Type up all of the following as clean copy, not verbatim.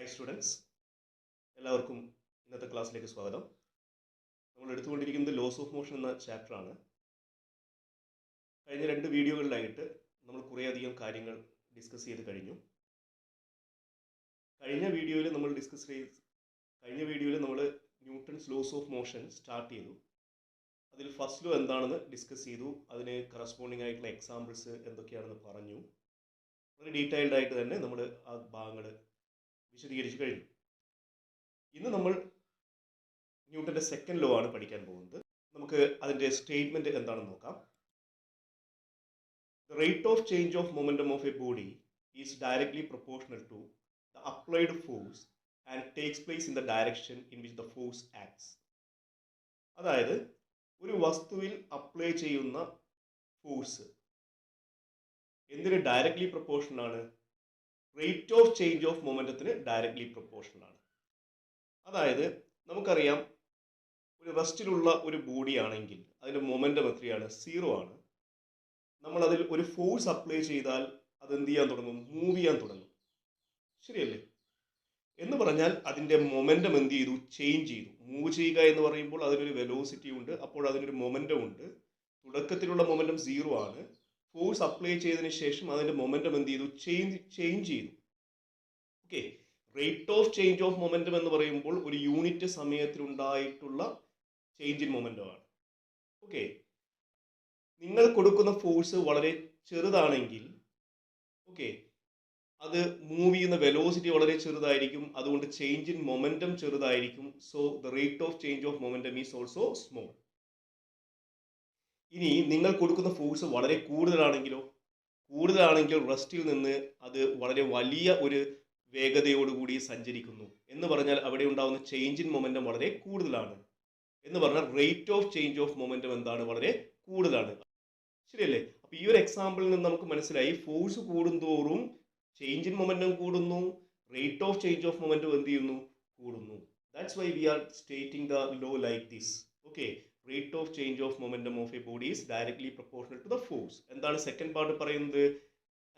Hi students, എല്ലാവർക്കും ഇന്നത്തെ ക്ലാസ്സിലേക്ക് സ്വാഗതം. നമ്മൾ എടുത്തുകൊണ്ടിരിക്കുന്നത് ലോസ് ഓഫ് മോഷൻ എന്ന ചാപ്റ്ററാണ്. കഴിഞ്ഞ 2 വീഡിയോകളിലായിട്ട് നമ്മൾ കുറേയധികം കാര്യങ്ങൾ ഡിസ്കസ് ചെയ്ത് കഴിഞ്ഞു. കഴിഞ്ഞ വീഡിയോയിൽ നമ്മൾ Newton's loss of motion start ചെയ്തു. അതിൽ ഫസ്റ്റ് ലോ എന്താണെന്ന് ഡിസ്കസ് ചെയ്തു. അതിന് കറസ്പോണ്ടിങ് ആയിട്ടുള്ള എക്സാമ്പിൾസ് എന്തൊക്കെയാണെന്ന് പറഞ്ഞു. വളരെ ഡീറ്റെയിൽഡ് ആയിട്ട് തന്നെ നമ്മൾ ആ ഭാഗങ്ങൾ വിശദീകരിച്ച് കഴിഞ്ഞു. ഇന്ന് നമ്മൾ ന്യൂട്ടന്റെ സെക്കൻഡ് ലോ ആണ് പഠിക്കാൻ പോകുന്നത്. നമുക്ക് അതിന്റെ സ്റ്റേറ്റ്മെന്റ് എന്താണെന്ന് നോക്കാം. The rate of change of momentum of a body is directly proportional to the applied force and takes place in the direction in which the force acts. അതായത് ഒരു വസ്തുവിൽ അപ്ലൈ ചെയ്യുന്ന ഫോഴ്സ് എന്തിന് ഡയറക്ട്ലി പ്രൊപ്പോർഷണൽ ആണ്? Rate of change of മൊമെന്റത്തിന് directly proportional ആണ്. അതായത് നമുക്കറിയാം, ഒരു റെസ്റ്റിലുള്ള ഒരു ബോഡി ആണെങ്കിൽ അതിൻ്റെ മൊമെന്റം എത്രയാണ്? 0 ആണ്. നമ്മൾ അതിൽ ഒരു ഫോഴ്സ് അപ്ലൈ ചെയ്താൽ അത് എന്ത് ചെയ്യാൻ തുടങ്ങും? മൂവ് ചെയ്യാൻ തുടങ്ങും. ശരിയല്ലേ? എന്ന് പറഞ്ഞാൽ അതിൻ്റെ മൊമെന്റം എന്ത് ചെയ്തു? ചേഞ്ച് ചെയ്തു. മൂവ് ചെയ്യുക എന്ന് പറയുമ്പോൾ അതിനൊരു വെലോസിറ്റി ഉണ്ട്, അപ്പോൾ അതിനൊരു മൊമെന്റം ഉണ്ട്. തുടക്കത്തിലുള്ള മൊമെന്റം 0 ആണ്. ഫോഴ്സ് അപ്ലൈ ചെയ്തതിന് ശേഷം അതിൻ്റെ മൊമെന്റം എന്ത് ചെയ്തു? ചേഞ്ച് ചെയ്തു. Okay, rate of change of momentum എന്ന് പറയുമ്പോൾ ഒരു യൂണിറ്റ് സമയത്തിലുണ്ടായിട്ടുള്ള ചേഞ്ച് ഇൻ മൊമെന്റം ആണ്. ഓക്കെ, നിങ്ങൾ കൊടുക്കുന്ന ഫോഴ്സ് വളരെ ചെറുതാണെങ്കിൽ ഓക്കെ, അത് മൂവ് ചെയ്യുന്ന വെലോസിറ്റി വളരെ ചെറുതായിരിക്കും, അതുകൊണ്ട് ചേഞ്ച് ഇൻ മൊമെന്റം ചെറുതായിരിക്കും. So the rate of change of momentum is also small. ഇനി നിങ്ങൾ കൊടുക്കുന്ന ഫോഴ്സ് വളരെ കൂടുതലാണെങ്കിലോ? കൂടുതലാണെങ്കിൽ റെസ്റ്റിൽ നിന്ന് അത് വളരെ വലിയ ഒരു വേഗതയോടുകൂടി സഞ്ചരിക്കുന്നു എന്ന് പറഞ്ഞാൽ അവിടെ ഉണ്ടാകുന്ന ചേഞ്ച് ഇൻ മൊമെന്റം വളരെ കൂടുതലാണ്. എന്ന് പറഞ്ഞാൽ rate of change of momentum എന്താണ്? വളരെ കൂടുതലാണ്. ശരിയല്ലേ? അപ്പൊ ഈ ഒരു എക്സാമ്പിളിൽ നിന്ന് നമുക്ക് മനസ്സിലായി, ഫോഴ്സ് കൂടുന്തോറും ചേഞ്ച് ഇൻ മൊമെന്റം കൂടുന്നു, rate of change of momentum എന്ത് ചെയ്യുന്നു? കൂടുന്നു. That's why we are stating the law like this. Okay, rate of change of momentum of a body is directly proportional to the force. എന്താണ് second part പറയുന്നത്?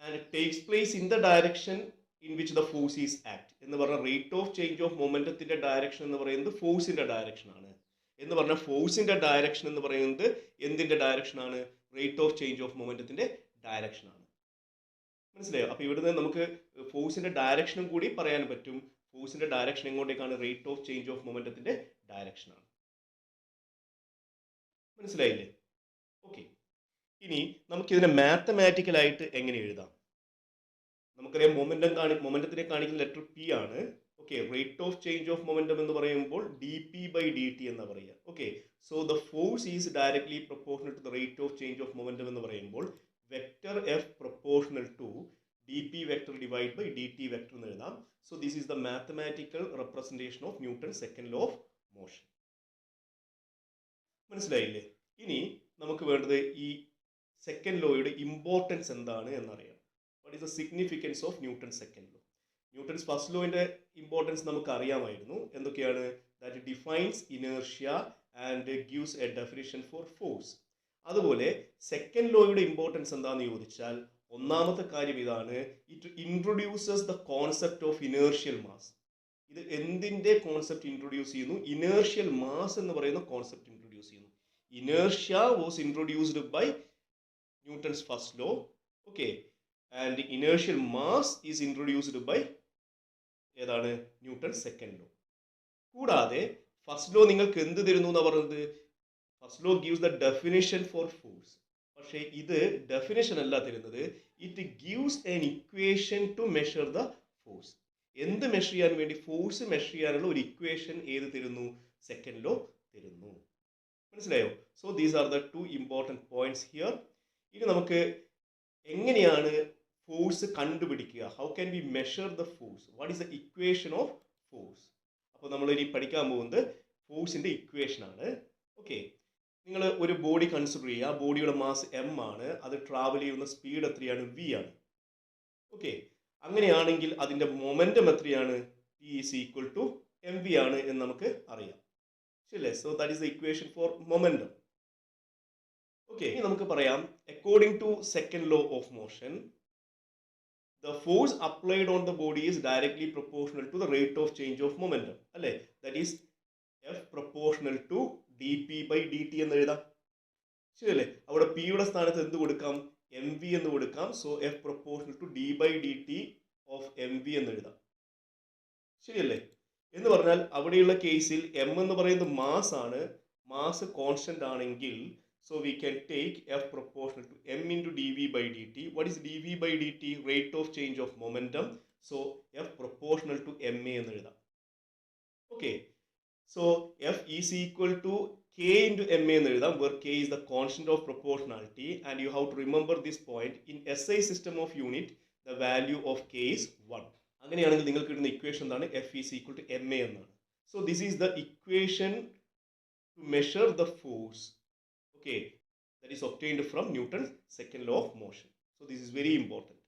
And takes place in the direction in which the force is act എന്ന് പറഞ്ഞാൽ rate of change of മൊമെന്റത്തിന്റെ direction എന്ന് പറയുന്നത് ഫോഴ്സിന്റെ direction ആണ്. എന്ന് പറഞ്ഞാൽ ഫോഴ്സിന്റെ ഡയറക്ഷൻ എന്ന് പറയുന്നത് എന്തിന്റെ ഡയറക്ഷൻ ആണ്? റേറ്റ് ഓഫ് ചേഞ്ച് ഓഫ് മൊമെന്റത്തിന്റെ ഡയറക്ഷൻ ആണ്. മനസ്സിലായോ? അപ്പൊ ഇവിടുന്ന് നമുക്ക് ഫോഴ്സിന്റെ ഡയറക്ഷനും കൂടി പറയാൻ പറ്റും. ഫോഴ്സിന്റെ ഡയറക്ഷൻ എങ്ങോട്ടേക്കാണ്? റേറ്റ് ഓഫ് ചേഞ്ച് ഓഫ് മൊമെന്റത്തിന്റെ ഡയറക്ഷൻ ആണ്. മനസ്സിലായില്ലേ? ഓക്കെ, ഇനി നമുക്കിതിനെ മാത്തമാറ്റിക്കലായിട്ട് എങ്ങനെ എഴുതാം? നമുക്കറിയാം, മൊമെന്റത്തിനെ കാണിക്കുന്ന ലെറ്റർ പി ആണ്. Okay, rate of change of momentum എന്ന് പറയുമ്പോൾ dp/dt എന്ന് പറയുക. Okay, so the force is directly proportional to the rate of change of momentum എന്ന് പറയുമ്പോൾ vector F proportional to dp vector divide by dt vector എന്ന് എഴുതാം. So this is the mathematical representation of Newton second law of motion. മനസ്സിലായില്ലേ? ഇനി നമുക്ക് വേണ്ടത് ഈ second ലോയുടെ ഇമ്പോർട്ടൻസ് എന്താണ് എന്നറിയാം. What is the significance of Newton second law? Newton's first ലോയുടെ ഇമ്പോർട്ടൻസ് നമുക്ക് അറിയാമായിരുന്നു. എന്തൊക്കെയാണ്? That defines inertia and gives a definition for force. അതുപോലെ സെക്കൻഡ് ലോയുടെ ഇമ്പോർട്ടൻസ് എന്താണെന്ന് ചോദിച്ചാൽ ഒന്നാമത്തെ കാര്യം ഇതാണ്, it introduces the concept of inertial mass. ഇത് എന്തിന്റെ കോൺസെപ്റ്റ് ഇൻട്രൊഡ്യൂസ് ചെയ്യുന്നു? ഇനേർഷ്യൽ മാസ് എന്ന് പറയുന്ന കോൺസെപ്റ്റ് ഇൻട്രൊഡ്യൂസ് ചെയ്യുന്നു. Inertia was introduced by Newton's first law. Okay, and inertial mass is introduced by ഏതാണ്? Newton second law. കൂടാതെ ഫസ്റ്റ് ലോ നിങ്ങൾക്ക് എന്ത് തരുന്നു എന്നാ പറയുന്നത്? First law gives the definition for force. പക്ഷേ ഇത് ഡെഫിനിഷൻ അല്ല തരുന്നത്, it gives an equation to measure the force. എന്ത് മെഷർ ചെയ്യാൻ വേണ്ടി? ഫോഴ്സ് മെഷർ ചെയ്യാനുള്ള ഒരു ഇക്വേഷൻ ഏത് തരുന്നു? സെക്കൻഡ് ലോ തരുന്നു. മനസ്സിലായോ? So these are the 2 important points here. ഇനി നമുക്ക് എങ്ങനെയാണ് ഫോഴ്സ് കണ്ടുപിടിക്കുക? How can we measure the force? What is the equation of force? അപ്പോൾ നമ്മൾ ഇനി പഠിക്കാൻ പോകുന്നത് ഫോഴ്സിന്റെ ഇക്വേഷൻ ആണ്. ഓക്കെ, നിങ്ങൾ ഒരു ബോഡി കൺസിഡർ ചെയ്യുക. ആ ബോഡിയുടെ മാസ് m ആണ്. അത് ട്രാവൽ ചെയ്യുന്ന സ്പീഡ് എത്രയാണ്? v ആണ്. ഓക്കെ, അങ്ങനെയാണെങ്കിൽ അതിന്റെ മൊമെന്റം എത്രയാണ്? p is equal to mv ആണ് എന്ന് നമുക്ക് അറിയാം. ശരിയല്ലേ? So that is the equation for momentum. Okay, ഇനി നമുക്ക് പറയാം, according to second law of motion the force applied on the body is directly proportional to the rate of change of momentum. അല്ലേ? That is F proportional to dp by dt എന്ന് എഴുതാം. ശരിയല്ലേ? അവിടെ P യുടെ സ്ഥാനത്ത് എന്ത് കൊടുക്കാം? mv എന്ന് കൊടുക്കാം. So F proportional to d by dt of mv എന്ന് എഴുതാം. ശരിയല്ലേ? എന്ന് പറഞ്ഞാൽ അവിടെയുള്ള കേസിൽ m എന്ന് പറയുന്നത് മാസ് ആണ്. മാസ് കോൺസ്റ്റന്റ് ആണെങ്കിൽ so we can take F proportional to m into dv by dt. What is dv by dt? Rate of change of momentum. So F proportional to ma എന്ന് എഴുതാം. Okay. So F is equal to k into ma എന്ന് എഴുതാം, where k is the constant of proportionality, and you have to remember this point. In SI system of unit, the value of k is 1. അങ്ങനെയാണെങ്കിൽ നിങ്ങൾക്ക് കിട്ടുന്ന equation എന്താണ്? F is equal to ma എന്നാണ്. So this is the equation to measure the force. Okay, that is obtained from Newton's second law of motion. So this is very important.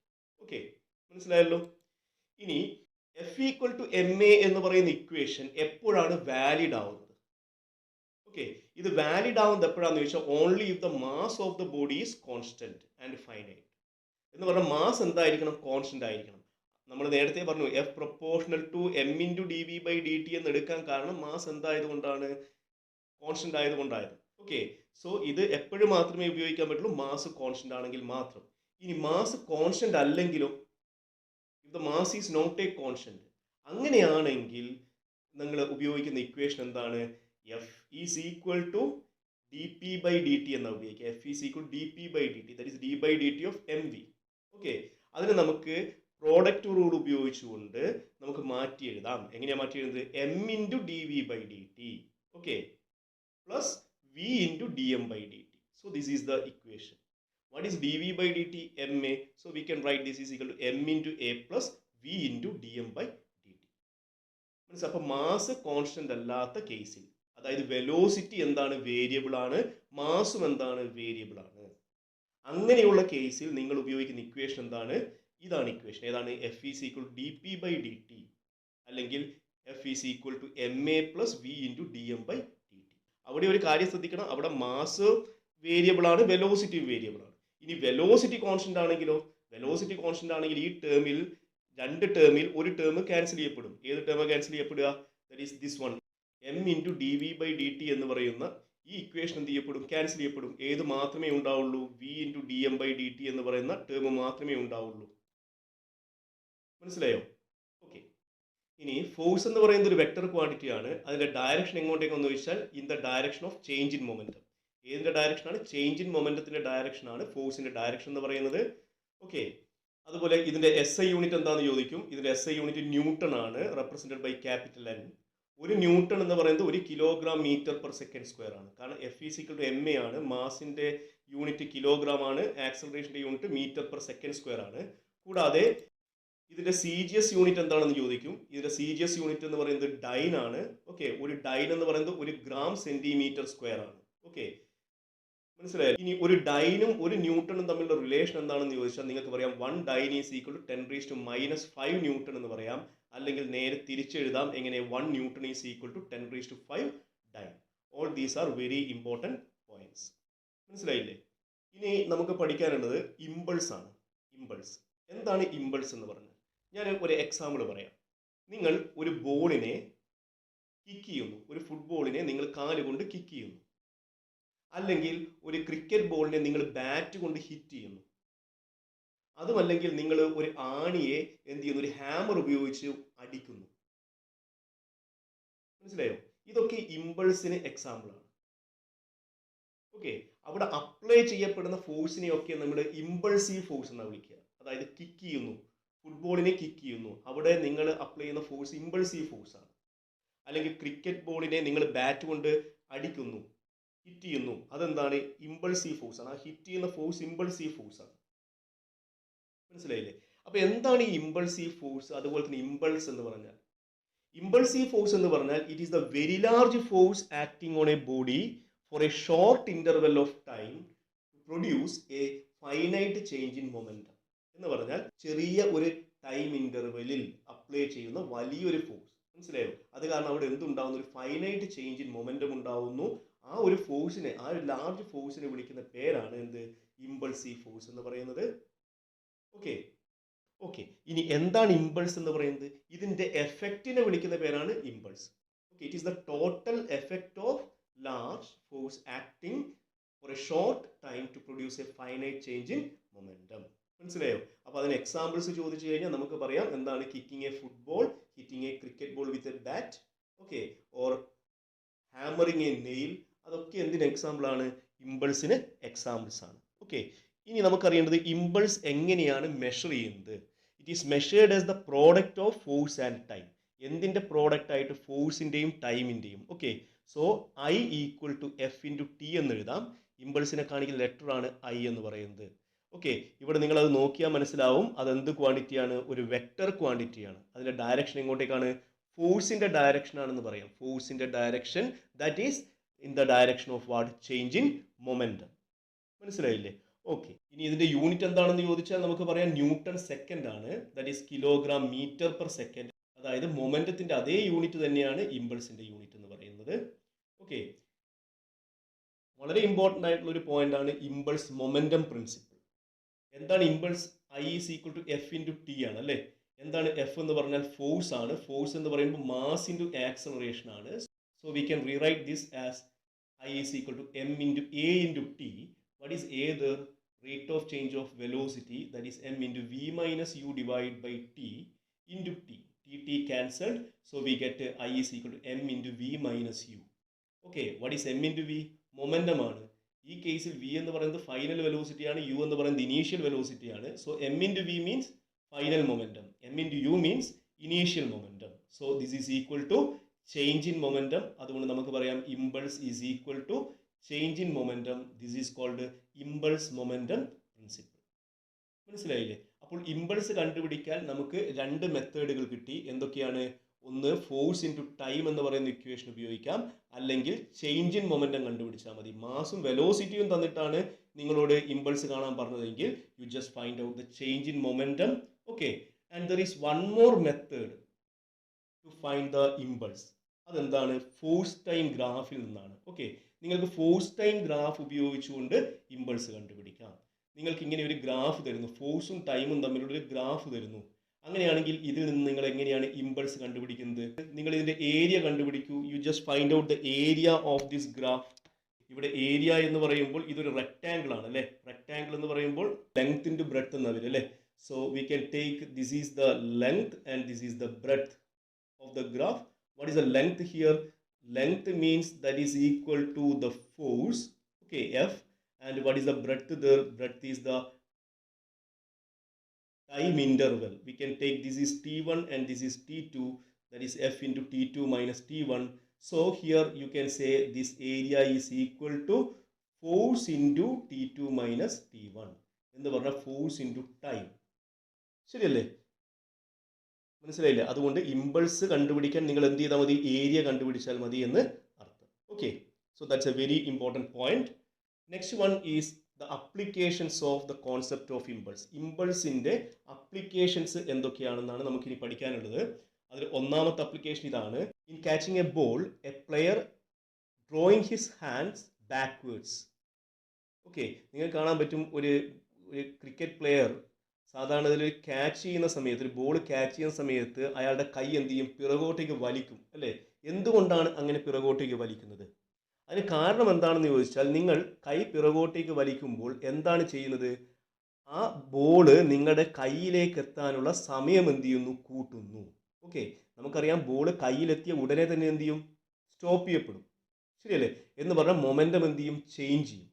Okay, മനസ്സിലായല്ലോ? ഇനി F equal to ma എന്ന് പറയുന്ന equation എപ്പോഴാണ് valid ആവുന്നത്? Okay, ഇത് valid ആവുന്നത് എപ്പോഴാണെന്ന് ചോദിച്ചാൽ only if the mass of the body is constant and finite. എന്ന് പറഞ്ഞാൽ മാസ് എന്തായിരിക്കണം? കോൺസ്റ്റന്റ് ആയിരിക്കണം. നമ്മൾ നേരത്തെ പറഞ്ഞു F proportional to m into D V by D T എന്ന് എടുക്കാൻ കാരണം മാസ് എന്തായതുകൊണ്ടാണ്? കോൺസ്റ്റന്റ് ആയതുകൊണ്ടായിരുന്നു. ഓക്കെ, സോ ഇത് എപ്പോഴും മാത്രമേ ഉപയോഗിക്കാൻ പറ്റുള്ളൂ മാസ് കോൺസ്റ്റന്റ് ആണെങ്കിൽ മാത്രം. ഇനി മാസ് കോൺസ്റ്റന്റ് അല്ലെങ്കിലോ? If the mass is not a constant, അങ്ങനെയാണെങ്കിൽ നിങ്ങൾ ഉപയോഗിക്കുന്ന ഇക്വേഷൻ എന്താണ്? F is equal to D P by D T എന്നാണ് ഉപയോഗിക്കുക. F is equal D P by D T, that is D by D T of M V. Okay, അതിന് നമുക്ക് product rule ഉപയോഗിച്ചുകൊണ്ട് നമുക്ക് മാറ്റി എഴുതാം. എങ്ങനെയാണ് മാറ്റി എഴുതുന്നത്? M into D V by D T, okay, plus V into D M by D T. So this is the equation. What is dv by dt? ma. So we can write this is equal to m into a plus v into dm by dt. അപ്പോൾ mass constant അല്ലാത്ത കേസിൽ, അതായത് velocity എന്താണ്? Variable ആണ്. മാസും എന്താണ്? Variable ആണ്. അങ്ങനെയുള്ള കേസിൽ നിങ്ങൾ ഉപയോഗിക്കുന്ന ഇക്വേഷൻ എന്താണ്? ഇതാണ് ഇക്വേഷൻ. ഏതാണ്? F is equal to D P by D t, അല്ലെങ്കിൽ F is equal to m a plus V into D M by D t. അവിടെ ഒരു കാര്യം ശ്രദ്ധിക്കണം, അവിടെ മാസ് വേരിയബിൾ ആണ്, വെലോസിറ്റി വേരിയബിൾ ആണ്. ഇനി വെലോസിറ്റി കോൺസ്റ്റന്റ് ആണെങ്കിലോ? വെലോസിറ്റി കോൺസ്റ്റന്റ് ആണെങ്കിൽ ഈ ടേമിൽ, രണ്ട് ടേമിൽ ഒരു ടേം ക്യാൻസൽ ചെയ്യപ്പെടും. ഏത് ടേം ക്യാൻസൽ ചെയ്യപ്പെടുക? That is this one, m into D V by D T എന്ന് പറയുന്ന ഈ ഇക്വേഷൻ എന്ത് ചെയ്യപ്പെടും? ക്യാൻസൽ ചെയ്യപ്പെടും. ഏത് മാത്രമേ ഉണ്ടാവുള്ളൂ? V into D M by D T എന്ന് പറയുന്ന ടേം മാത്രമേ ഉണ്ടാവുള്ളൂ. മനസ്സിലായോ? ഓക്കെ, ഇനി ഫോഴ്സ് എന്ന് പറയുന്നത് ഒരു വെക്ടർ ക്വാണ്ടിറ്റി ആണ്. അതിന്റെ ഡയറക്ഷൻ എങ്ങോട്ടേക്കെന്ന് ചോദിച്ചാൽ in the direction of change in momentum. ഏതിന്റെ ഡയറക്ഷനാണ്? ചേഞ്ച് ഇൻ മൊമെന്റത്തിന്റെ ഡയറക്ഷനാണ് ഫോഴ്സിന്റെ ഡയറക്ഷൻ എന്ന് പറയുന്നത്. ഓക്കെ, അതുപോലെ ഇതിന്റെ എസ് ഐ യൂണിറ്റ് എന്താണെന്ന് ചോദിക്കും. ഇതിന്റെ എസ് ഐ യൂണിറ്റ് ന്യൂട്ടൺ ആണ്, റെപ്രസെന്റഡ് ബൈ ക്യാപിറ്റൽ എൻ. ഒരു ന്യൂട്ടൺ എന്ന് പറയുന്നത് 1 kilogram metre per second square ആണ്. കാരണം F is equal to m a ആണ്, മാസിന്റെ യൂണിറ്റ് കിലോഗ്രാം ആണ്, ആക്സലറേഷന്റെ unit metre per second square ആണ്. കൂടാതെ ഇതിന്റെ സി ജി എസ് യൂണിറ്റ് എന്താണെന്ന് ചോദിക്കും. ഇതിന്റെ സി ജി എസ് യൂണിറ്റ് എന്ന് പറയുന്നത് ഡൈൻ ആണ്. ഓക്കെ, ഒരു ഡൈൻ എന്ന് പറയുന്നത് 1 ഗ്രാം സെന്റിമീറ്റർ സ്ക്വയർ ആണ്. ഓക്കെ, മനസ്സിലായി? ഇനി ഒരു ഡൈനും ഒരു ന്യൂട്ടണും തമ്മിലുള്ള റിലേഷൻ എന്താണെന്ന് ചോദിച്ചാൽ നിങ്ങൾക്ക് പറയാം 1 dyne is equal to 10⁻⁻5 newton എന്ന് പറയാം. അല്ലെങ്കിൽ നേരെ തിരിച്ചെഴുതാം. എങ്ങനെ? 1 newton is equal to 10⁵5 dyne. All these are very important points. മനസ്സിലായില്ലേ? ഇനി നമുക്ക് പഠിക്കാനുള്ളത് ഇമ്പൾസ് ആണ്. ഇമ്പൾസ് എന്താണ്? ഇമ്പൾസ് എന്ന് പറഞ്ഞാൽ ഞാൻ ഒരു എക്സാമ്പിൾ പറയാം. നിങ്ങൾ ഒരു ബോളിനെ കിക്ക് ചെയ്യുന്നു. ഒരു ഫുട്ബോളിനെ നിങ്ങൾ കാലുകൊണ്ട് കിക്ക് ചെയ്യുന്നു. അല്ലെങ്കിൽ ഒരു ക്രിക്കറ്റ് ബോളിനെ നിങ്ങൾ ബാറ്റ് കൊണ്ട് ഹിറ്റ് ചെയ്യുന്നു. അതുമല്ലെങ്കിൽ നിങ്ങൾ ഒരു ആണിയെ എന്ത് ചെയ്യുന്നു? ഒരു ഹാമർ ഉപയോഗിച്ച് അടിക്കുന്നു. മനസ്സിലായോ? ഇതൊക്കെ ഇമ്പൾസിന് എക്സാമ്പിൾ ആണ്. ഓക്കെ, അവിടെ അപ്ലൈ ചെയ്യപ്പെടുന്ന ഫോഴ്സിനെയൊക്കെ നമ്മൾ ഇമ്പൾസീവ് ഫോഴ്സ് എന്നാണ് വിളിക്കുക. അതായത് കിക്ക് ചെയ്യുന്നു, ഫുട്ബോളിനെ കിക്ക് ചെയ്യുന്നു, അവിടെ നിങ്ങൾ അപ്ലൈ ചെയ്യുന്ന ഫോഴ്സ് ഇമ്പൾസീവ് ഫോഴ്സ് ആണ്. അല്ലെങ്കിൽ ക്രിക്കറ്റ് ബോളിനെ നിങ്ങൾ ബാറ്റ് കൊണ്ട് അടിക്കുന്നു, ഹിറ്റ് ചെയ്യുന്നു, അതെന്താണ്? ഇമ്പൾസീവ് ഫോഴ്സ് ആണ്. ആ ഹിറ്റ് ചെയ്യുന്ന ഫോഴ്സ് ഇമ്പൾസീവ് ഫോഴ്സ് ആണ്. മനസ്സിലായില്ലേ? അപ്പൊ എന്താണ് ഈ ഇമ്പൾസീവ് ഫോഴ്സ്? അതുപോലെ തന്നെ ഇമ്പൾസ് എന്ന് പറഞ്ഞാൽ, ഇമ്പൾസീവ് ഫോഴ്സ് എന്ന് പറഞ്ഞാൽ it is the very large force acting on a body for a short interval of time to produce a finite change in momentum. എന്ന് പറഞ്ഞാൽ ചെറിയ ഒരു ടൈം ഇന്റർവെലിൽ അപ്ലൈ ചെയ്യുന്ന വലിയൊരു ഫോഴ്സ്. മനസ്സിലായോ? അത് കാരണം അവിടെ എന്തുണ്ടാവുന്നു? ഒരു ഫൈനൈറ്റ് ചേഞ്ച് ഇൻ മൊമെന്റം ഉണ്ടാവുന്നു. ആ ഒരു ഫോഴ്സിനെ, ആ ഒരു ലാർജ് ഫോഴ്സിനെ വിളിക്കുന്ന പേരാണ് എന്ത്? ഇമ്പൾസീവ് ഫോഴ്സ് എന്ന് പറയുന്നത്. ഓക്കെ, ഓക്കെ, ഇനി എന്താണ് ഇമ്പൾസ് എന്ന് പറയുന്നത്? ഇതിന്റെ എഫക്റ്റിനെ വിളിക്കുന്ന പേരാണ് impulse. Okay, it is the total effect of large force acting for a short time to produce a finite change in momentum. മനസ്സിലായോ? അപ്പൊ അതിന് എക്സാമ്പിൾസ് ചോദിച്ചു കഴിഞ്ഞാൽ നമുക്ക് പറയാം എന്താണ് kicking a football, hitting a cricket ball with a bat, okay, or hammering a nail. അതൊക്കെ എന്തിന് എക്സാമ്പിൾ ആണ്? ഇമ്പൾസിന് എക്സാമ്പിൾസ് ആണ്. ഓക്കെ, ഇനി നമുക്കറിയേണ്ടത് ഇമ്പൾസ് എങ്ങനെയാണ് മെഷർ ചെയ്യുന്നത്. It is measured as the product of force and time. എന്തിന്റെ പ്രോഡക്റ്റ് ആയിട്ട്? ഫോഴ്സിന്റെയും ടൈമിന്റെയും. Okay, so I equal to F into t എന്ന് എഴുതാം. ഇമ്പൾസിനെ കാണിക്കുന്ന ലെറ്റർ ആണ് ഐ എന്ന് പറയുന്നത്. ഓക്കെ, ഇവിടെ നിങ്ങൾ അത് നോക്കിയാൽ മനസ്സിലാവും അതെന്ത് ക്വാണ്ടിറ്റിയാണ്? ഒരു വെക്ടർ ക്വാണ്ടിറ്റിയാണ്. അതിന്റെ ഡയറക്ഷൻ എങ്ങോട്ടേക്കാണ്? ഫോഴ്സിന്റെ ഡയറക്ഷൻ ആണെന്ന് പറയാം. ഫോഴ്സിന്റെ direction that is in the direction of what? Change in momentum. മനസ്സിലായില്ലേ? ഓക്കെ, ഇനി ഇതിന്റെ യൂണിറ്റ് എന്താണെന്ന് ചോദിച്ചാൽ നമുക്ക് പറയാം ന്യൂട്ടൺ സെക്കൻഡ് ആണ്. That is kilogram metre per second. അതായത് മൊമെന്റത്തിന്റെ അതേ യൂണിറ്റ് തന്നെയാണ് ഇമ്പൾസിന്റെ യൂണിറ്റ് എന്ന് പറയുന്നത്. ഓക്കെ, വളരെ ഇമ്പോർട്ടന്റ് ആയിട്ടുള്ള ഒരു പോയിന്റ് ആണ് ഇമ്പൾസ് മൊമെന്റം പ്രിൻസിപ്പിൾ. എന്താണ് impulse? I is equal to F into T ആണ് അല്ലേ? എന്താണ് എഫ് എന്ന് പറഞ്ഞാൽ? ഫോഴ്സ് ആണ്. ഫോഴ്സ് എന്ന് പറയുമ്പോൾ മാസ് ഇൻറ്റു ആക്സലറേഷൻ ആണ്. So we can rewrite this as I is equal to M into A into T. What is A? The rate of change of velocity, that is m into v minus u divided by t into t. T cancelled, so we get I is equal to m into v minus u. Okay, what is m into v? Momentum ആണ്. ഈ കേസിൽ v എന്ന് പറയുന്നത് final velocity ആണ്, u എന്ന് പറയുന്നത് initial velocity ആണ്. So m into v means final momentum, m into u means initial momentum. So this is equal to change in momentum. അതുകൊണ്ട് നമുക്ക് പറയാം impulse is equal to change in momentum. This is called impulse momentum principle. മനസ്സിലായില്ലേ? അപ്പോൾ impulse കണ്ടുപിടിക്കാൻ നമുക്ക് രണ്ട് മെത്തേഡുകൾ കിട്ടി. എന്തൊക്കെയാണ്? ഒന്ന് ഫോഴ്സ് ഇൻറ്റു ടൈം എന്ന് പറയുന്ന ഇക്വേഷൻ ഉപയോഗിക്കാം, അല്ലെങ്കിൽ ചേഞ്ച് ഇൻ മൊമെന്റം കണ്ടുപിടിച്ചാൽ മതി. മാസും വെലോസിറ്റിയും തന്നിട്ടാണ് നിങ്ങളോട് ഇമ്പൾസ് കാണാൻ പറഞ്ഞതെങ്കിൽ you just find out the change in momentum. Okay, and there is one more method to find the impulse. അതെന്താണ്? ഫോഴ്സ് ടൈം ഗ്രാഫിൽ നിന്നാണ്. ഓക്കെ, നിങ്ങൾക്ക് ഫോഴ്സ് ടൈം ഗ്രാഫ് ഉപയോഗിച്ചുകൊണ്ട് ഇമ്പൾസ് കണ്ടുപിടിക്കാം. നിങ്ങൾക്ക് ഇങ്ങനെ ഒരു ഗ്രാഫ് തരുന്നു, ഫോഴ്സും ടൈമും തമ്മിലുള്ള ഒരു ഗ്രാഫ് തരുന്നു. അങ്ങനെയാണെങ്കിൽ ഇതിൽ നിന്ന് നിങ്ങൾ എങ്ങനെയാണ് ഇമ്പൾസ് കണ്ടുപിടിക്കുന്നത്? നിങ്ങൾ ഇതിന്റെ ഏരിയ കണ്ടുപിടിക്കൂ. You just find out the area of this graph. ഇവിടെ ഏരിയ എന്ന് പറയുമ്പോൾ ഇതൊരു റെക്ടാംഗിൾ ആണ് അല്ലേ? റെക്ടാംഗിൾ എന്ന് പറയുമ്പോൾ ലെങ്ത് ഇൻറ്റു ബ്രെഡ്ത്ത് എന്ന് വരും അല്ലേ? So we can take this is the length and this is the breadth of the graph. What is the length here? Length means that is equal to the force, okay, F. And what is the breadth there? Breadth is the time interval. We can take this is T1 and this is T2, that is F into T2 minus T1. So here you can say this area is equal to force into T2 minus T1. എന്ന് പറഞ്ഞാൽ force into time. ശരിയല്ലേ? മനസ്സിലായില്ലേ? അതുകൊണ്ട് impulse കണ്ടുപിടിക്കാൻ നിങ്ങൾ എന്ത് ചെയ്താൽ മതി? ഏരിയ കണ്ടുപിടിച്ചാൽ മതി എന്ന് അർത്ഥം. Okay, so that's a very important point. Next one is the applications of the concept of impulse. ഇമ്പൾസിന്റെ അപ്ലിക്കേഷൻസ് എന്തൊക്കെയാണെന്നാണ് നമുക്കിനി പഠിക്കാനുള്ളത്. അതിൽ ഒന്നാമത്തെ അപ്ലിക്കേഷൻ ഇതാണ്. In catching a ball, a player drawing his hands backwards. Okay, നിങ്ങൾക്ക് കാണാൻ പറ്റും ഒരു ക്രിക്കറ്റ് പ്ലെയർ സാധാരണ ഇതിൽ ക്യാച്ച് ചെയ്യുന്ന സമയത്ത്, ഒരു ബോൾ ക്യാച്ച് ചെയ്യുന്ന സമയത്ത് അയാളുടെ കൈ എന്ത് ചെയ്യും? പിറകോട്ടേക്ക് വലിക്കും അല്ലേ? എന്തുകൊണ്ടാണ് അങ്ങനെ പിറകോട്ടേക്ക് വലിക്കുന്നത്? അതിന് കാരണം എന്താണെന്ന് ചോദിച്ചാൽ, നിങ്ങൾ കൈ പിറകോട്ടേക്ക് വലിക്കുമ്പോൾ എന്താണ് ചെയ്യുന്നത്? ആ ബോള് നിങ്ങളുടെ കയ്യിലേക്ക് എത്താനുള്ള സമയം എന്ത് ചെയ്യുന്നു? കൂട്ടുന്നു. ഓക്കെ, നമുക്കറിയാം ബോള് കയ്യിലെത്തിയ ഉടനെ തന്നെ എന്ത് ചെയ്യും? സ്റ്റോപ്പ് ചെയ്യപ്പെടും. ശരിയല്ലേ? എന്ന് പറഞ്ഞാൽ മൊമെന്റം എന്ത് ചെയ്യും? ചേഞ്ച് ചെയ്യും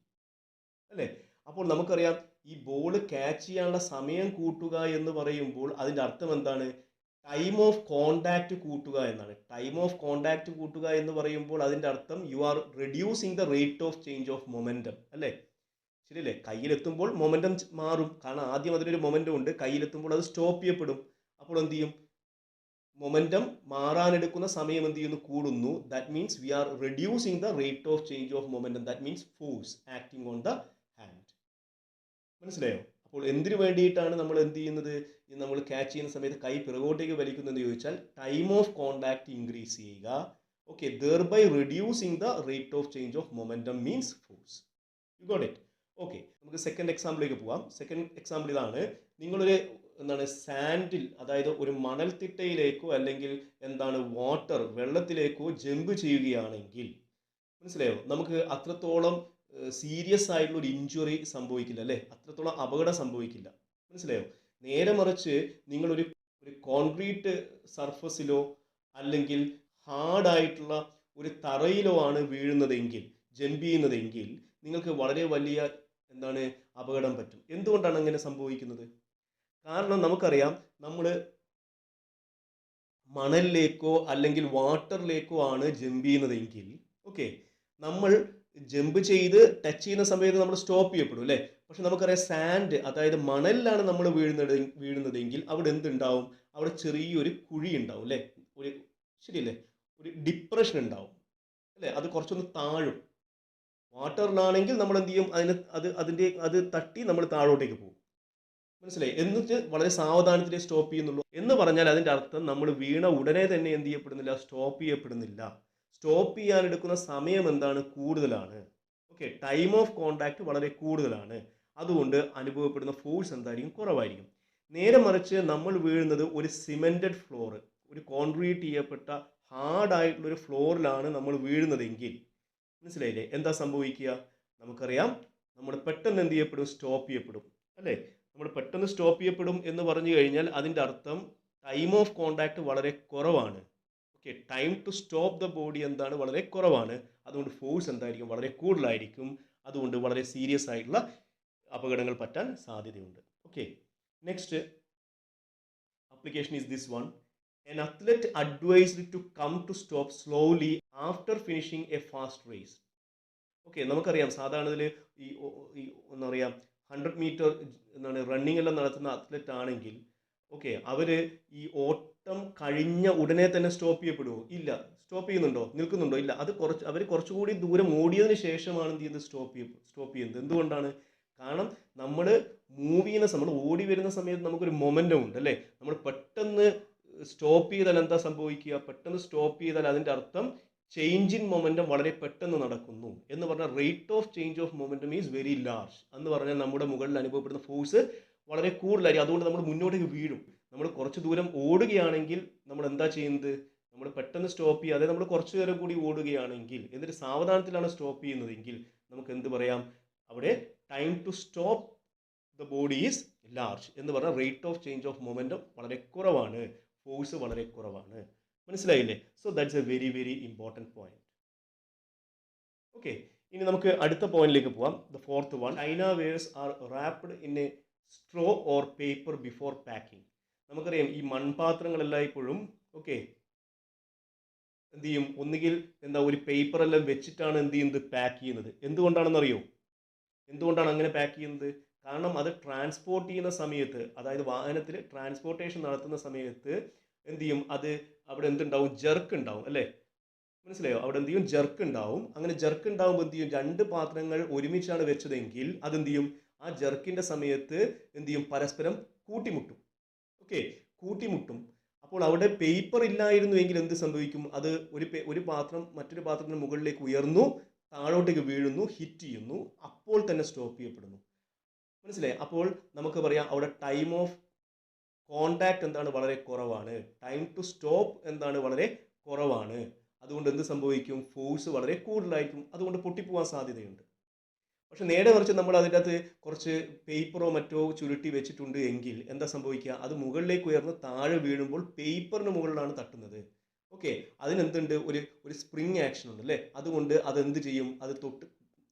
അല്ലേ? അപ്പോൾ നമുക്കറിയാം ഈ ബോൾ ക്യാച്ച് ചെയ്യാനുള്ള സമയം കൂട്ടുക എന്ന് പറയുമ്പോൾ അതിൻ്റെ അർത്ഥം എന്താണ്? ടൈം ഓഫ് കോണ്ടാക്ട് കൂട്ടുക എന്നാണ്. ടൈം ഓഫ് കോണ്ടാക്ട് കൂട്ടുക എന്ന് പറയുമ്പോൾ അതിൻ്റെ അർത്ഥം you are reducing the rate of change of momentum അല്ലേ? ശരിയല്ലേ? കയ്യിലെത്തുമ്പോൾ മൊമെന്റം മാറും, കാരണം ആദ്യം അതിനൊരു മൊമെന്റം ഉണ്ട്. കയ്യിലെത്തുമ്പോൾ അത് സ്റ്റോപ്പ് ചെയ്യപ്പെടും. അപ്പോൾ എന്ത് ചെയ്യും? മൊമെന്റം മാറാനെടുക്കുന്ന സമയം എന്ത് ചെയ്യുന്നു? കൂടുന്നു. That means we R reducing the rate of change of momentum. That means force acting on the hand. മനസ്സിലായോ? അപ്പോൾ എന്തിനു വേണ്ടിയിട്ടാണ് നമ്മൾ എന്ത് ചെയ്യുന്നത്? നമ്മൾ ക്യാച്ച് ചെയ്യുന്ന സമയത്ത് കൈ പിറകോട്ടേക്ക് വലിക്കുന്നതെന്ന് ചോദിച്ചാൽ ടൈം ഓഫ് കോണ്ടാക്ട് ഇൻക്രീസ് ചെയ്യുക. Okay, thereby reducing the rate of change of momentum means force. You got it? Okay, നമുക്ക് സെക്കൻഡ് എക്സാമ്പിളിലേക്ക് പോവാം. സെക്കൻഡ് എക്സാമ്പിൾ ഇതാണ്. നിങ്ങളൊരു എന്താണ് സാൻഡിൽ, അതായത് ഒരു മണൽത്തിട്ടയിലേക്കോ അല്ലെങ്കിൽ എന്താണ് വാട്ടർ വെള്ളത്തിലേക്കോ ജമ്പ് ചെയ്യുകയാണെങ്കിൽ, മനസ്സിലായോ, നമുക്ക് അത്രത്തോളം സീരിയസ് ആയിട്ടുള്ള ഒരു ഇഞ്ചുറി സംഭവിക്കില്ല അല്ലേ, അത്രത്തോളം അപകടം സംഭവിക്കില്ല. മനസ്സിലായോ? നേരെ മറിച്ച് നിങ്ങൾ ഒരു കോൺക്രീറ്റ് സർഫസിലോ അല്ലെങ്കിൽ ഹാർഡായിട്ടുള്ള ഒരു തറയിലോ ആണ് വീഴുന്നതെങ്കിൽ, ജമ്പ് ചെയ്യുന്നതെങ്കിൽ, നിങ്ങൾക്ക് വളരെ വലിയ എന്താണ് അപകടം പറ്റും. എന്തുകൊണ്ടാണ് അങ്ങനെ സംഭവിക്കുന്നത്? കാരണം നമുക്കറിയാം, നമ്മൾ മണലിലേക്കോ അല്ലെങ്കിൽ വാട്ടറിലേക്കോ ആണ് ജമ്പ് ചെയ്യുന്നതെങ്കിൽ, ഓക്കെ, നമ്മൾ ജമ്പ് ചെയ്ത് ടച്ച് ചെയ്യുന്ന സമയത്ത് നമ്മൾ സ്റ്റോപ്പ് ചെയ്യപ്പെടും അല്ലേ. പക്ഷെ നമുക്കറിയാം സാൻഡ്, അതായത് മണലിലാണ് നമ്മൾ വീഴുന്നതെങ്കിൽ അവിടെ എന്തുണ്ടാവും? അവിടെ ചെറിയൊരു കുഴി ഉണ്ടാവും അല്ലേ, ഒരു, ശരിയല്ലേ, ഒരു ഡിപ്രഷൻ ഉണ്ടാവും അല്ലേ, അത് കുറച്ചൊന്ന് താഴും. വാട്ടറിലാണെങ്കിൽ നമ്മൾ എന്ത് ചെയ്യും, അത് തട്ടി നമ്മൾ താഴോട്ടേക്ക് പോകും. മനസ്സിലായി? എന്നിട്ട് വളരെ സാവധാനത്തിലേ സ്റ്റോപ്പ് ചെയ്യുന്നുള്ളൂ എന്ന് പറഞ്ഞാൽ അതിന്റെ അർത്ഥം നമ്മൾ വീണ ഉടനെ തന്നെ എന്ത് ചെയ്യപ്പെടുന്നില്ല, സ്റ്റോപ്പ് ചെയ്യപ്പെടുന്നില്ല. സ്റ്റോപ്പ് ചെയ്യാൻ എടുക്കുന്ന സമയം എന്താണ്, കൂടുതലാണ്. ഓക്കെ, ടൈം ഓഫ് കോണ്ടാക്ട് വളരെ കൂടുതലാണ്. അതുകൊണ്ട് അനുഭവപ്പെടുന്ന ഫോഴ്സ് എന്തായിരിക്കും, കുറവായിരിക്കും. നേരെ മറിച്ച് നമ്മൾ വീഴുന്നത് ഒരു സിമെന്റഡ് ഫ്ലോർ, ഒരു കോൺക്രീറ്റ് ചെയ്യപ്പെട്ട ഹാർഡ് ആയിട്ടുള്ള ഒരു ഫ്ലോറിലാണ് നമ്മൾ വീഴുന്നതെങ്കിൽ, മനസ്സിലായില്ലേ, എന്താ സംഭവിക്കുക? നമുക്കറിയാം, നമ്മൾ പെട്ടെന്ന് എന്ത് ചെയ്യപ്പെടും, സ്റ്റോപ്പ് ചെയ്യപ്പെടും അല്ലേ. നമ്മൾ പെട്ടെന്ന് സ്റ്റോപ്പ് ചെയ്യപ്പെടും എന്ന് പറഞ്ഞു കഴിഞ്ഞാൽ അതിൻ്റെ അർത്ഥം ടൈം ഓഫ് കോണ്ടാക്ട് വളരെ കുറവാണ്. Okay, time to stop the body എന്താണ്, വളരെ കുറവാണ്. അതുകൊണ്ട് ഫോഴ്സ് എന്തായിരിക്കും, വളരെ കൂടുതലായിരിക്കും. അതുകൊണ്ട് വളരെ സീരിയസ് ആയിട്ടുള്ള അപകടങ്ങൾ പറ്റാൻ സാധ്യതയുണ്ട്. Okay, next application is this one. An athlete advised to come to stop slowly after finishing a fast race. Okay, നമുക്കറിയാം സാധാരണ ഇതിൽ എന്താ പറയുക, 100 മീറ്റർ എന്താണ് റണ്ണിങ് എല്ലാം നടത്തുന്ന അത്ലറ്റ് ആണെങ്കിൽ, ഓക്കെ, അവർ ഈ ഓട്ടം കഴിഞ്ഞ ഉടനെ തന്നെ സ്റ്റോപ്പ് ചെയ്യപ്പെടുമോ? ഇല്ല. സ്റ്റോപ്പ് ചെയ്യുന്നുണ്ടോ, നിൽക്കുന്നുണ്ടോ? ഇല്ല. അവർ കുറച്ചുകൂടി ദൂരം ഓടിയതിന് ശേഷമാണ് എന്ത് ചെയ്യുന്നത്, സ്റ്റോപ്പ് ചെയ്യുന്നത്. എന്തുകൊണ്ടാണ്? കാരണം നമ്മൾ നമ്മൾ ഓടി വരുന്ന സമയത്ത് നമുക്കൊരു മൊമെന്റം ഉണ്ട് അല്ലേ. നമ്മൾ പെട്ടെന്ന് സ്റ്റോപ്പ് ചെയ്താൽ എന്താ സംഭവിക്കുക? പെട്ടെന്ന് സ്റ്റോപ്പ് ചെയ്താൽ അതിൻ്റെ അർത്ഥം ചേഞ്ച് ഇൻ മൊമെന്റം വളരെ പെട്ടെന്ന് നടക്കുന്നു എന്ന് പറഞ്ഞാൽ rate of change of momentum is very large എന്ന് പറഞ്ഞാൽ നമ്മുടെ മുകളിൽ അനുഭവപ്പെടുന്ന ഫോഴ്സ് വളരെ കൂടുതലായിരിക്കും. അതുകൊണ്ട് നമ്മൾ മുന്നോട്ടേക്ക് വീഴും. നമ്മൾ കുറച്ച് ദൂരം ഓടുകയാണെങ്കിൽ നമ്മൾ എന്താ ചെയ്യുന്നത്? നമ്മൾ പെട്ടെന്ന് സ്റ്റോപ്പ് ചെയ്യാതെ നമ്മൾ കുറച്ചു നേരം കൂടി ഓടുകയാണെങ്കിൽ, എന്നിട്ട് സാവധാനത്തിലാണ് സ്റ്റോപ്പ് ചെയ്യുന്നതെങ്കിൽ, നമുക്ക് എന്ത് പറയാം? അവിടെ time to stop the body is large എന്ന് പറഞ്ഞാൽ rate of change of momentum വളരെ കുറവാണ്, ഫോഴ്സ് വളരെ കുറവാണ്. മനസ്സിലായില്ലേ? So that's a very very important point. Okay, ഇനി നമുക്ക് അടുത്ത പോയിന്റിലേക്ക് പോവാം. The fourth one, china wares are wrapped in a straw or paper before packing. നമുക്കറിയാം, ഈ മൺപാത്രങ്ങളെല്ലാം ഇപ്പോഴും ഓക്കെ എന്ത് ചെയ്യും, ഒന്നുകിൽ ഒരു പേപ്പർ എല്ലാം വെച്ചിട്ടാണ് എന്ത് ചെയ്യുന്നത്, പാക്ക് ചെയ്യുന്നത്. എന്തുകൊണ്ടാണെന്ന് അറിയോ? എന്തുകൊണ്ടാണ് അങ്ങനെ പാക്ക് ചെയ്യുന്നത്? കാരണം അത് ട്രാൻസ്പോർട്ട് ചെയ്യുന്ന സമയത്ത്, അതായത് വാഹനത്തിൽ ട്രാൻസ്പോർട്ടേഷൻ നടത്തുന്ന സമയത്ത് എന്ത് ചെയ്യും, അത് അവിടെ എന്തുണ്ടാവും, ജെർക്ക് ഉണ്ടാവും അല്ലേ. മനസ്സിലായോ? അവിടെ എന്ത് ചെയ്യും, ജെർക്ക് ഉണ്ടാവും. അങ്ങനെ ജെർക്ക് ഉണ്ടാവുമ്പോൾ എന്ത് ചെയ്യും, രണ്ട് പാത്രങ്ങൾ ഒരുമിച്ചാണ് വെച്ചതെങ്കിൽ അതെന്ത് ചെയ്യും, ആ ജെർക്കിന്റെ സമയത്ത് എന്ത് ചെയ്യും, പരസ്പരം കൂട്ടിമുട്ടും. ഓക്കെ, കൂട്ടിമുട്ടും. അപ്പോൾ അവിടെ പേപ്പർ ഇല്ലായിരുന്നു എങ്കിൽ എന്ത് സംഭവിക്കും? അത് ഒരു പാത്രം മറ്റൊരു പാത്രത്തിന് മുകളിലേക്ക് ഉയർന്നു, താഴോട്ടേക്ക് വീഴുന്നു, ഹിറ്റ് ചെയ്യുന്നു, അപ്പോൾ തന്നെ സ്റ്റോപ്പ് ചെയ്യപ്പെടുന്നു. മനസ്സിലായി? അപ്പോൾ നമുക്ക് പറയാം അവിടെ ടൈം ഓഫ് കോണ്ടാക്ട് എന്താണ്, വളരെ കുറവാണ്. ടൈം ടു സ്റ്റോപ്പ് എന്താണ്, വളരെ കുറവാണ്. അതുകൊണ്ട് എന്ത് സംഭവിക്കും, ഫോഴ്സ് വളരെ കൂടുതലായിരിക്കും. അതുകൊണ്ട് പൊട്ടിപ്പോവാൻ സാധ്യതയുണ്ട്. പക്ഷെ നേരെ മറിച്ച് നമ്മൾ അതിൻ്റെ അകത്ത് കുറച്ച് പേപ്പറോ മറ്റോ ചുരുട്ടി വെച്ചിട്ടുണ്ട് എങ്കിൽ എന്താ സംഭവിക്കുക, അത് മുകളിലേക്ക് ഉയർന്ന് താഴെ വീഴുമ്പോൾ പേപ്പറിന് മുകളിലാണ് തട്ടുന്നത്. ഓക്കെ, അതിനെന്തുണ്ട്, ഒരു സ്പ്രിങ് ആക്ഷൻ ഉണ്ട് അല്ലേ. അതുകൊണ്ട് അതെന്ത് ചെയ്യും, അത്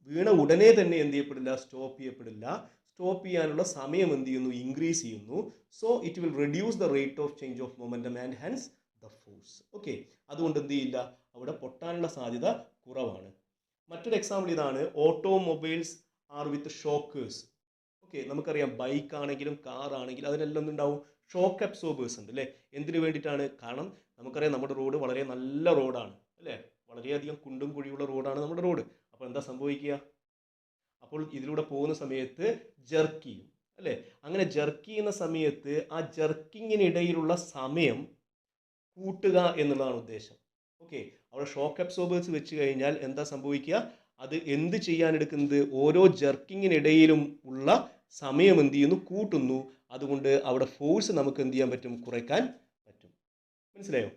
വീണ ഉടനെ തന്നെ എന്ത് ചെയ്യപ്പെടില്ല, സ്റ്റോപ്പ് ചെയ്യപ്പെടില്ല. സ്റ്റോപ്പ് ചെയ്യാനുള്ള സമയം എന്ത് ചെയ്യുന്നു, ഇൻക്രീസ് ചെയ്യുന്നു. So it will reduce the rate of change of momentum and hence the force. Okay, അതുകൊണ്ട് എന്ത് ചെയ്യില്ല, അവിടെ പൊട്ടാനുള്ള സാധ്യത കുറവാണ്. മറ്റൊരു എക്സാമ്പിൾ ഇതാണ്, ഓട്ടോമൊബൈൽസ് ആർ വിത്ത് ഷോക്കേഴ്സ്. ഓക്കെ, നമുക്കറിയാം ബൈക്ക് ആണെങ്കിലും കാർ ആണെങ്കിലും അതിനെല്ലാം ഉണ്ടാവും ഷോക്ക് അബ്സോർബേഴ്സ് ഉണ്ട് അല്ലേ. എന്തിനു വേണ്ടിയിട്ടാണ്? കാരണം നമുക്കറിയാം നമ്മുടെ റോഡ് വളരെ നല്ല റോഡാണ് അല്ലേ, വളരെയധികം കുണ്ടും കുഴിയുള്ള റോഡാണ് നമ്മുടെ റോഡ്. അപ്പോൾ എന്താ സംഭവിക്കുക, അപ്പോൾ ഇതിലൂടെ പോകുന്ന സമയത്ത് ജെർക്ക് ചെയ്യും അല്ലേ. അങ്ങനെ ജെർക്ക് ചെയ്യുന്ന സമയത്ത് ആ ജെർക്കിങ്ങിനിടയിലുള്ള സമയം കൂട്ടുക എന്നുള്ളതാണ് ഉദ്ദേശം. ഓക്കെ, അവിടെ ഷോക്ക് അബ്സോർബേഴ്സ് വെച്ച് കഴിഞ്ഞാൽ എന്താ സംഭവിക്കുക, അത് എന്ത് ചെയ്യാൻ എടുക്കുന്നത്, ഓരോ ജെർക്കിങ്ങിനിടയിലും ഉള്ള സമയം എന്ത് ചെയ്യുന്നു, കൂട്ടുന്നു. അതുകൊണ്ട് അവിടെ ഫോഴ്സ് നമുക്ക് എന്ത് ചെയ്യാൻ പറ്റും, കുറയ്ക്കാൻ പറ്റും. മനസ്സിലായോ?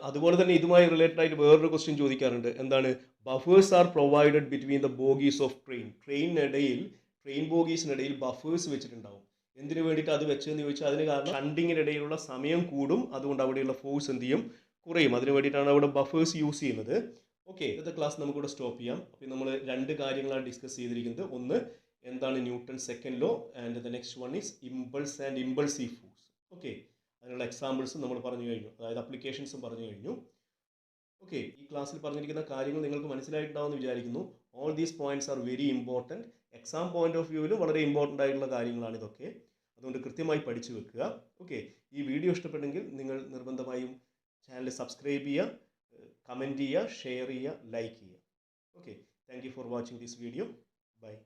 അതുപോലെ തന്നെ ഇതുമായി റിലേറ്റഡ് ആയിട്ട് വേറൊരു ക്വസ്റ്റ്യൻ ചോദിക്കാറുണ്ട്. എന്താണ്? Buffers are provided between the bogies of train ബോഗീസിനിടയിൽ ബഫേഴ്സ് വെച്ചിട്ടുണ്ടാവും. എന്തിനു വേണ്ടിയിട്ട് അത് വെച്ചതെന്ന് ചോദിച്ചാൽ അതിന് കാരണം ഷണ്ടിങ്ങിനിടയിലുള്ള സമയം കൂടും, അതുകൊണ്ട് അവിടെയുള്ള ഫോഴ്സ് എന്ത് ചെയ്യും, കുറയും. അതിന് വേണ്ടിയിട്ടാണ് അവിടെ ബഫേഴ്സ് യൂസ് ചെയ്യുന്നത്. ഓക്കെ, ഇന്നത്തെ ക്ലാസ് നമുക്കിവിടെ സ്റ്റോപ്പ് ചെയ്യാം. അപ്പോൾ നമ്മൾ രണ്ട് കാര്യങ്ങളാണ് ഡിസ്കസ് ചെയ്തിരിക്കുന്നത്. ഒന്ന്, എന്താണ് newton second law, and the next one is impulse and impulsive force. Okay, അതിനുള്ള എക്സാമ്പിൾസും നമ്മൾ പറഞ്ഞു കഴിഞ്ഞു, അതായത് അപ്ലിക്കേഷൻസും പറഞ്ഞു കഴിഞ്ഞു. ഓക്കെ, ഈ ക്ലാസ്സിൽ പറഞ്ഞിരിക്കുന്ന കാര്യങ്ങൾ നിങ്ങൾക്ക് മനസ്സിലായിട്ടുണ്ടാവുമെന്ന് വിചാരിക്കുന്നു. All these points are very important. Exam point of വ്യൂവിലും വളരെ ഇമ്പോർട്ടൻ്റ് ആയിട്ടുള്ള കാര്യങ്ങളാണ് ഇതൊക്കെ. അതുകൊണ്ട് കൃത്യമായി പഠിച്ചു വെക്കുക. ഓക്കെ, ഈ വീഡിയോ ഇഷ്ടപ്പെട്ടെങ്കിൽ നിങ്ങൾ നിർബന്ധമായും ചാനൽ സബ്സ്ക്രൈബ് ചെയ്യുക, കമൻറ്റ് ചെയ്യുക, ഷെയർ ചെയ്യുക, ലൈക്ക് ചെയ്യുക. Okay, thank you for watching this video. By.